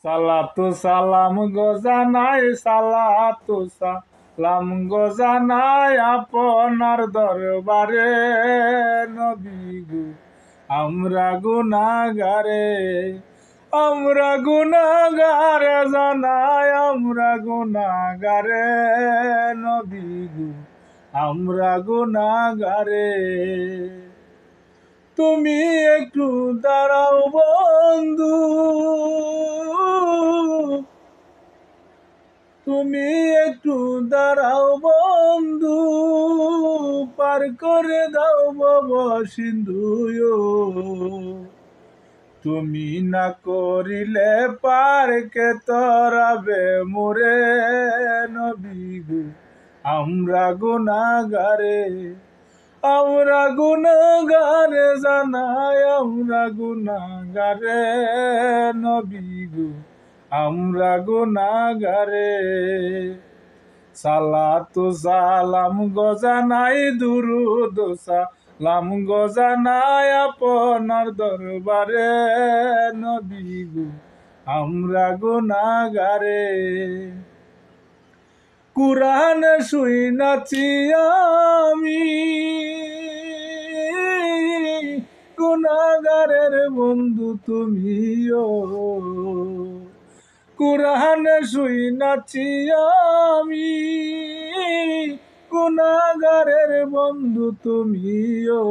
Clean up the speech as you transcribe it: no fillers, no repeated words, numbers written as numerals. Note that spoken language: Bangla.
সালাতু সালাম গো জানাই, সালাতু সালাম গো জানাই আপনার দরবারে নবী গো আমরা গুনাহগারে, আমরা গুনাহগারে জানাই আমরা গুনাহগারে নবী গো আমরা গুনাহগারে। তুমি একটু দাঁড়াও বন্ধু, তুমি একটু দাঁড়াও বন্ধু, পার করে দাও ভব সিন্ধু। তুমি না করিলে পার কে তরাবে মোরে নবী গো আমরা গুনাহগারে, আমরা গুনাহগারে জানাই আমরা গুনাহগারে নবী গো আমরা গুনাহগারে। সালাতু সালাম গো জানাই, দুরূদ সালাম গো জানাই আপনার দরবারে নবী গো আমরা গুনাহগারে। কুরআন শুনাছি আমি গুনাহগারের বন্ধু তুমিও, কুরআন শুনাছি আমি গুনাহগারের বন্ধু তুমিও।